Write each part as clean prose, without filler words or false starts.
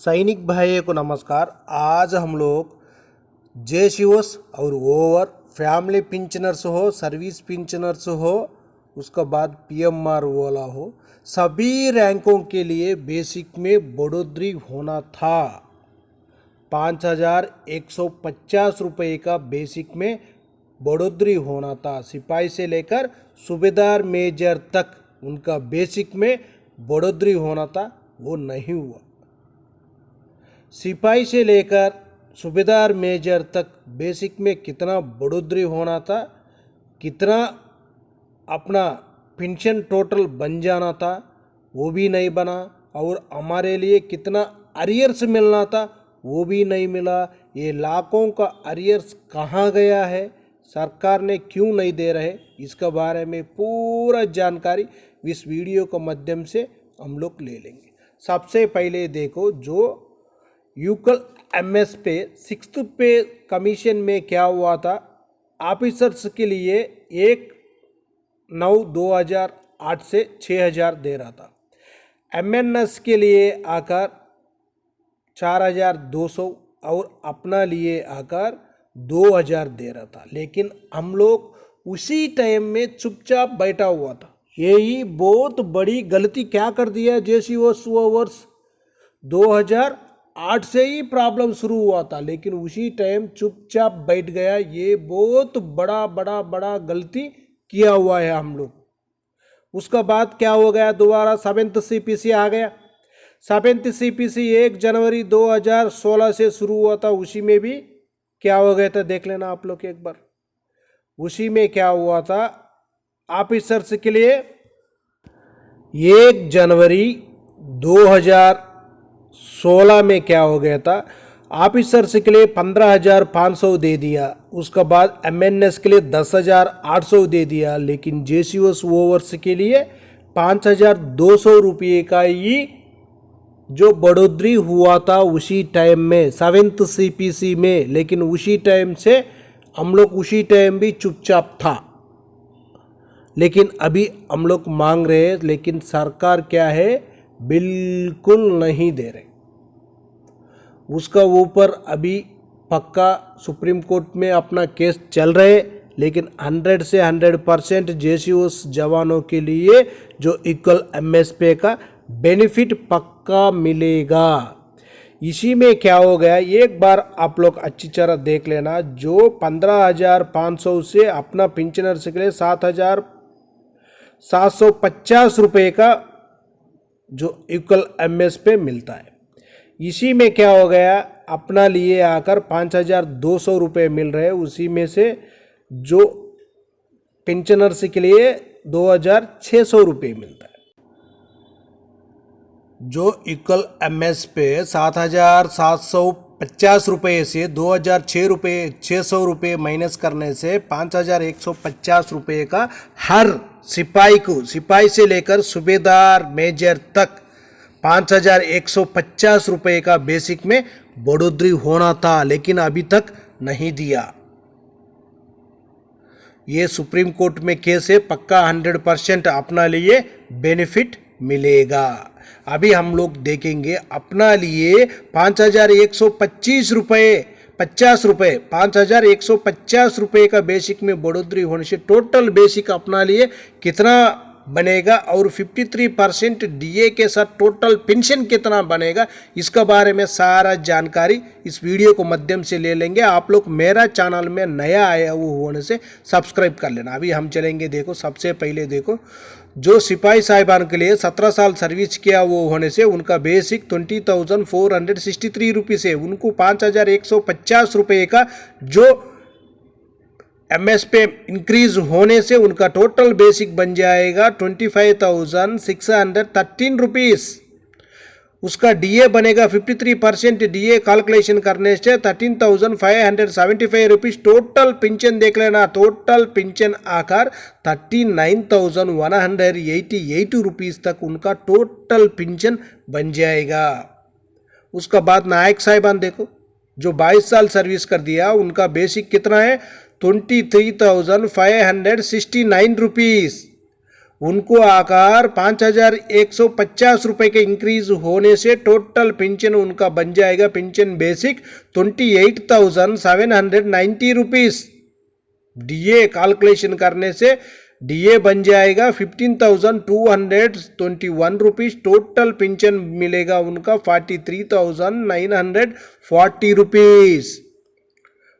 सैनिक भाइयों को नमस्कार। आज हम लोग जेसीओस और ओवर फैमिली पेंशनर्स हो, सर्विस पेंशनर्स हो, उसके बाद पीएमआर वाला हो, सभी रैंकों के लिए बेसिक में बढ़ोतरी होना था। 5,150 रुपये का बेसिक में बढ़ोतरी होना था। सिपाही से लेकर सूबेदार मेजर तक उनका बेसिक में बढ़ोतरी होना था, वो नहीं हुआ। सिपाही से लेकर सूबेदार मेजर तक बेसिक में कितना बढ़ोतरी होना था, कितना अपना पेंशन टोटल बन जाना था, वो भी नहीं बना। और हमारे लिए कितना अरियर्स मिलना था, वो भी नहीं मिला। ये लाखों का अरियर्स कहाँ गया है, सरकार ने क्यों नहीं दे रहे, इसके बारे में पूरा जानकारी इस वीडियो के माध्यम से हम लोग ले लेंगे। सबसे पहले देखो, जो यूकल एमएस पे 6th पे कमीशन में क्या हुआ था। ऑफिसर्स के लिए 1/9/2008 से 6,000 दे रहा था। एमएनएस के लिए आकर 4,200 और अपना लिए आकर 2,000 दे रहा था। लेकिन हम लोग उसी टाइम में चुपचाप बैठा हुआ था। यही बहुत बड़ी गलती क्या कर दिया जेसीओस ओवर्स। 2008 से ही प्रॉब्लम शुरू हुआ था, लेकिन उसी टाइम चुपचाप बैठ गया। ये बहुत बड़ा गलती किया हुआ है हम लोग। उसका बाद क्या हो गया, दोबारा 7th सीपीसी आ गया। 7th सीपीसी 1 जनवरी 2016 से शुरू हुआ था। उसी में भी क्या हो गया था, देख लेना आप लोग एक बार। उसी में क्या हुआ था, ऑफिसर्स के लिए 1 जनवरी 2016 में क्या हो गया था, ऑफिसर्स के लिए 15,500 दे दिया। उसके बाद एमएनएस के लिए 10,800 दे दिया। लेकिन जेसीओस ओवर्स के लिए 5,200 रुपये का ही जो बढ़ोतरी हुआ था उसी टाइम में 7th सीपीसी में। लेकिन उसी टाइम से हम लोग उसी टाइम भी चुपचाप था। लेकिन अभी हम लोग मांग रहे हैं, लेकिन सरकार क्या है, बिल्कुल नहीं दे रहे। उसका ऊपर अभी पक्का सुप्रीम कोर्ट में अपना केस चल रहे। लेकिन 100 से 100% जेसीओस जवानों के लिए जो इक्वल एमएसपी का बेनिफिट पक्का मिलेगा। इसी में क्या हो गया, एक बार आप लोग अच्छी तरह देख लेना। जो 15,500 से अपना पेंशनर्स के लिए 7,750 रुपये का जो इक्वल एमएसपी मिलता है। इसी में क्या हो गया, अपना लिए आकर 5,200 रुपये मिल रहे। उसी में से जो पेंशनर्स के लिए 2,600 रुपये मिलता है। जो इक्वल एमएसपी 7,750 रुपये से 2,600 रुपये माइनस करने से 5,150 रुपये का हर सिपाही को, सिपाही से लेकर सूबेदार मेजर तक 5,150 रुपये का बेसिक में बढ़ोतरी होना था। लेकिन अभी तक नहीं दिया। ये सुप्रीम कोर्ट में केस है, पक्का 100% अपना लिए बेनिफिट मिलेगा। अभी हम लोग देखेंगे अपना लिए 5,125 रुपये 50 रुपये 5,150 रुपये का बेसिक में बढ़ोतरी होने से टोटल बेसिक अपना लिए कितना बनेगा और 53% डीए के साथ टोटल पेंशन कितना बनेगा, इसका बारे में सारा जानकारी इस वीडियो को माध्यम से ले लेंगे। आप लोग मेरा चैनल में नया आया वो होने से सब्सक्राइब कर लेना। अभी हम चलेंगे, देखो सबसे पहले देखो, जो सिपाही साहिबान के लिए 17 साल सर्विस किया वो होने से उनका बेसिक 20,463 रुपीज़ है। उनको 5,150 रुपये का जो एमएसपी इंक्रीज होने से उनका टोटल बेसिक बन जाएगा 25,613 रुपीज़। उसका डीए बनेगा 53% डीए कैलकुलेशन करने से 13,575 रुपीज़। टोटल पेंशन देख लेना, टोटल पेंशन आकर 39,188 रुपीज़ तक उनका टोटल पेंशन बन जाएगा। उसका बाद नायक साहिबान देखो, जो 22 साल सर्विस कर दिया, उनका बेसिक कितना है 23,569 रुपीज़। उनको आकर 5,150 रुपये के इंक्रीज होने से टोटल पेंशन उनका बन जाएगा pension basic 28,790 rupees. DA calculation करने से डीए बन जाएगा 15,221 रुपीस। टोटल पेंशन मिलेगा उनका 43,940 रुपीस।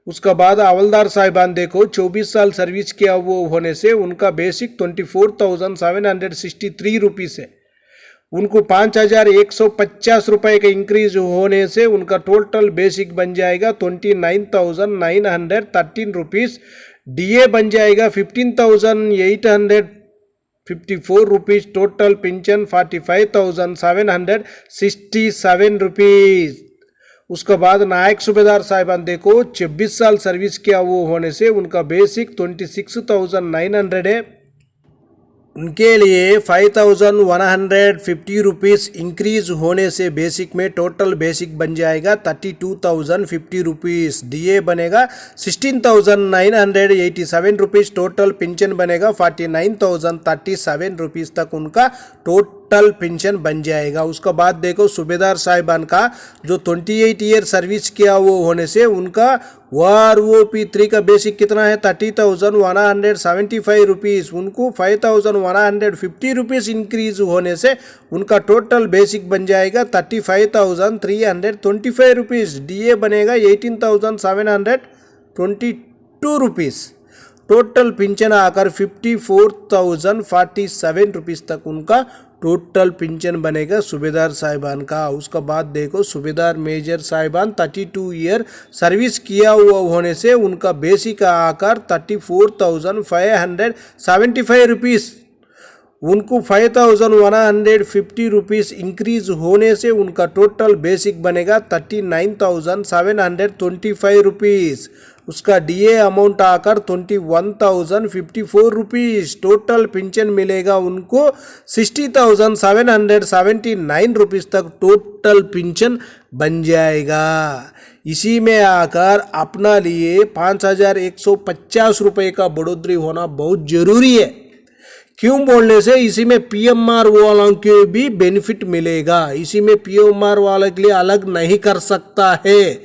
उसका बाद हवलदार साहिबान देखो 24 साल सर्विस किया वो होने से उनका बेसिक 24,763 रुपीस है। उनको 5,150 रुपये का इंक्रीज होने से उनका टोटल बेसिक बन जाएगा 29,913 रुपीस। डीए बन जाएगा 15,854 रुपीस। Total pension 45,767 rupees. उसके बाद नायक सूबेदार साहिबान देखो 26 साल सर्विस किया वो होने से उनका बेसिक 26,900 है। उनके लिए 5,150 रुपीस इंक्रीज होने से बेसिक में टोटल बेसिक बन जाएगा 32,050 रुपीस। डीए बनेगा 16,987 रुपीस। टोटल पेंशन बनेगा 49,037 रुपीस तक उनका टोटल पेंशन बन जाएगा। उसका बाद देखो सूबेदार साहिबान का जो 28 ईयर सर्विस किया वो होने से उनका WROP3 का बेसिक कितना है 30,175 रुपीस। उनको 5,150 रुपीस इंक्रीज होने से उनका टोटल बेसिक बन जाएगा 35,325 रुपीस। डीए बनेगा 18,722 रुपीस। टोटल पेंशन आकर 54,047 रुपीस तक उनका टोटल पेंशन बनेगा सूबेदार साहिबान का। उसका बाद देखो सूबेदार मेजर साहिबान 32 ईयर सर्विस किया हुआ होने से उनका बेसिक आकर 34,575 रुपीस। उनको 5,150 रुपीस इंक्रीज होने से उनका टोटल बेसिक बनेगा 39,725 रुपीस। उसका डीए अमाउंट आकर 21,054 रुपीस। टोटल पेंशन मिलेगा उनको 60,779 रुपीस तक टोटल पेंशन बन जाएगा। इसी में आकर अपना लिए 5,150 रुपये का बढ़ोतरी होना बहुत जरूरी है। क्यों बोलने से इसी में पीएमआर वालों के भी बेनिफिट मिलेगा। इसी में पीएमआर वालों के लिए अलग नहीं कर सकता है।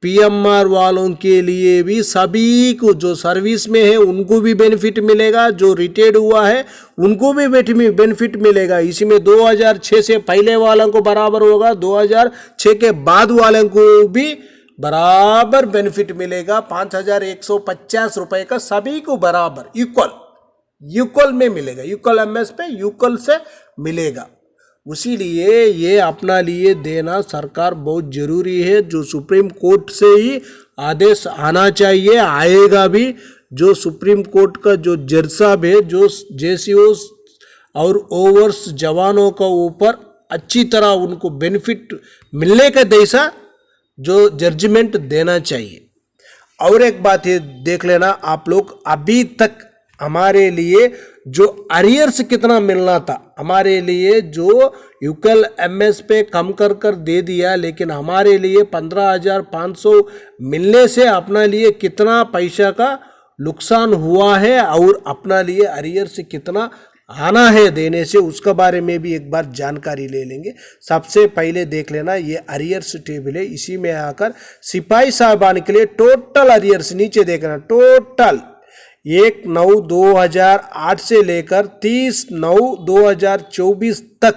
पीएमआर वालों के लिए भी सभी को जो सर्विस में है उनको भी बेनिफिट मिलेगा, जो रिटायर्ड हुआ है उनको भी बेनिफिट मिलेगा। इसी में 2006 से पहले वालों को बराबर होगा, 2006 के बाद वालों को भी बराबर बेनिफिट मिलेगा। 5,150 रुपये का सभी को बराबर इक्वल में मिलेगा। इक्वल एमएस पे इक्वल से मिलेगा। उसी लिए ये अपना लिए देना सरकार बहुत जरूरी है। जो सुप्रीम कोर्ट से ही आदेश आना चाहिए, आएगा भी। जो सुप्रीम कोर्ट का जो जज साहब है, जो जेसीओ और ओवर्स जवानों का ऊपर अच्छी तरह उनको बेनिफिट मिलने का जैसा जो जजमेंट देना चाहिए। और एक बात ये देख लेना आप लोग, अभी तक हमारे लिए जो अरियर्स कितना मिलना था, हमारे लिए जो यूकल एमएस पे कम कर दे दिया, लेकिन हमारे लिए 15,500 मिलने से अपना लिए कितना पैसा का नुकसान हुआ है और अपना लिए अरियर्स कितना आना है देने से, उसका बारे में भी एक बार जानकारी ले लेंगे। सबसे पहले देख लेना ये अरियर्स टेबल है। इसी में आकर सिपाही साहबान के लिए टोटल अरियर्स नीचे देखना, टोटल 1/9/2008 से लेकर 30/9/2024 तक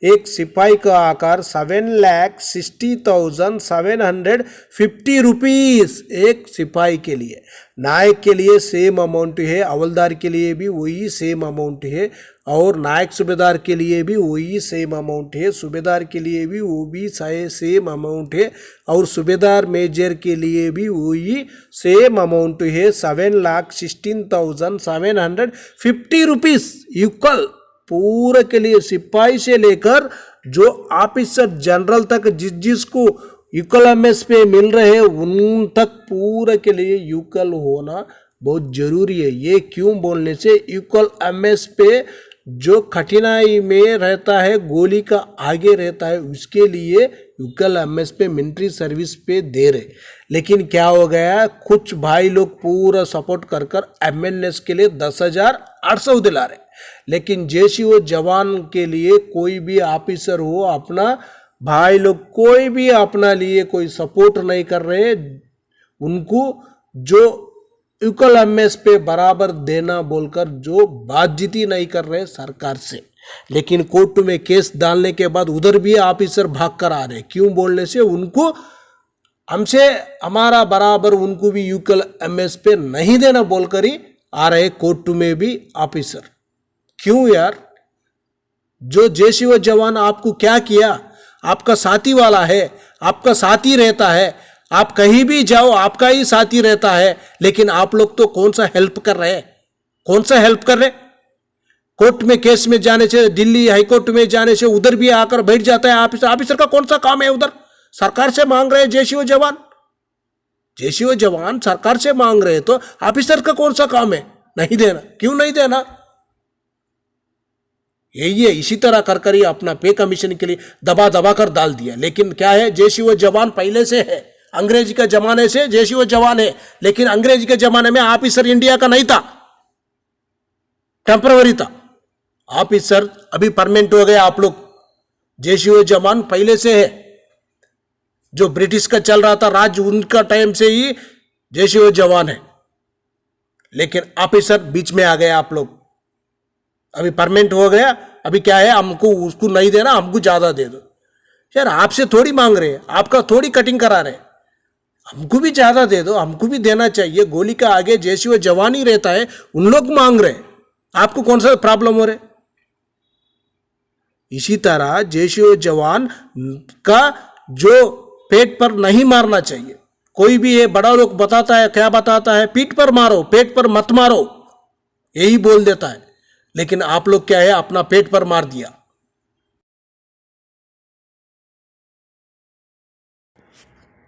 एक सिपाही का आकार 7,60,750 रुपीस एक सिपाही के लिए। नायक के लिए सेम अमाउंट है, हवलदार के लिए भी वही सेम अमाउंट है और नायक सूबेदार के लिए भी वही सेम अमाउंट है। सूबेदार के लिए भी वो भी सेम अमाउंट है और सूबेदार मेजर के लिए भी वही सेम अमाउंट है। 7,16,750 रुपीस इक्वल पूरे के लिए, सिपाही से लेकर जो ऑफिसर जनरल तक जिसको इक्वल एमएस पे मिल रहे हैं उन तक पूरे के लिए इक्वल होना बहुत जरूरी है। ये क्यों बोलने से इक्वल एमएस पे जो कठिनाई में रहता है, गोली का आगे रहता है, उसके लिए यूकल एमएस पे मिलिट्री सर्विस पे दे रहे। लेकिन क्या हो गया, कुछ भाई लोग पूरा सपोर्ट कर कर एमएनएस के लिए 10,800 दिला रहे। लेकिन जेसीओ जवान के लिए कोई भी ऑफिसर हो, अपना भाई लोग कोई भी अपना लिए कोई सपोर्ट नहीं कर रहे। उनको जो यूकल एमएस पे बराबर देना बोलकर जो बातचीती नहीं कर रहे सरकार से। लेकिन कोर्ट में केस डालने के बाद उधर भी ऑफिसर भाग कर आ रहे। क्यों बोलने से उनको हमसे हमारा बराबर उनको भी यूकल एमएस पे नहीं देना बोलकर ही आ रहे कोर्ट में भी ऑफिसर। क्यों यार, जो जेसीओ जवान आपको क्या किया, आपका साथी वाला है, आपका साथी रहता है, आप कहीं भी जाओ आपका ही साथी रहता है। लेकिन आप लोग तो कौन सा हेल्प कर रहे हैं, कौन सा हेल्प कर रहे? कोर्ट में केस में जाने से, दिल्ली हाईकोर्ट में जाने से उधर भी आकर बैठ जाता है ऑफिसर। ऑफिसर का कौन सा काम है उधर? सरकार से मांग रहे हैं जेसीओ जवान, जेसीओ जवान सरकार से मांग रहे हैं, तो ऑफिसर का कौन सा काम है नहीं देना? क्यों नहीं देना? यही है, इसी तरह कर कर ही अपना पे कमीशन के लिए दबा दबा कर डाल दिया। लेकिन क्या है, जेसीओ जवान पहले से है, अंग्रेजी के जमाने से जेसीओ जवान है। लेकिन अंग्रेजी के जमाने में ऑफिसर इंडिया का नहीं था, टेम्पररी था। ऑफिसर अभी परमानेंट हो गए आप लोग। जेसीओ जवान पहले से है, जो ब्रिटिश का चल रहा था राज, उनका टाइम से ही जेसीओ जवान है। लेकिन ऑफिसर बीच में आ गए आप लोग, अभी परमानेंट हो गया। अभी क्या है, हमको उसको नहीं देना, हमको ज्यादा दे दो। यार आपसे थोड़ी मांग रहे हैं, आपका थोड़ी कटिंग करा रहे हैं, हमको भी ज्यादा दे दो, हमको भी देना चाहिए। गोली का आगे जेसीओ जवान ही रहता है, उन लोग मांग रहे हैं, आपको कौन सा प्रॉब्लम हो रहा है? इसी तरह जेसीओ जवान का जो पेट पर नहीं मारना चाहिए। कोई भी ये बड़ा लोग बताता है, क्या बताता है, पीठ पर मारो, पेट पर मत मारो, यही बोल देता है। लेकिन आप लोग क्या है, अपना पेट पर मार दिया।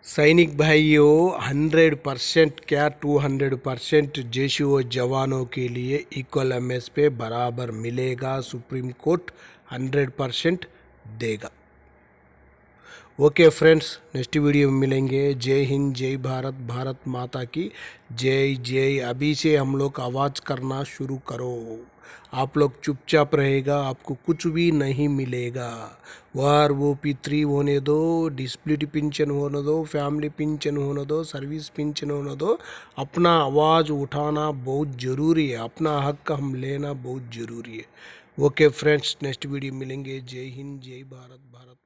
सैनिक भाइयों, 100% क्या 200% जेसीओ जवानों के लिए इक्वल एमएस पे बराबर मिलेगा। सुप्रीम कोर्ट 100% देगा। ओके फ्रेंड्स, नेक्स्ट वीडियो में मिलेंगे। जय हिंद, जय भारत, भारत माता की जय जय। अभी से हम लोग आवाज़ करना शुरू करो। आप लोग चुपचाप रहेगा, आपको कुछ भी नहीं मिलेगा। वार वो P3 होने दो, डिस्बिलिटी पेंशन होने दो, फैमिली पेंशन होने दो, सर्विस पेंशन होने दो, अपना आवाज़ उठाना बहुत ज़रूरी है, अपना हक हम लेना बहुत ज़रूरी है। ओके फ्रेंड्स, नेक्स्ट वीडियो मिलेंगे। जय हिंद, जय भारत, भारत।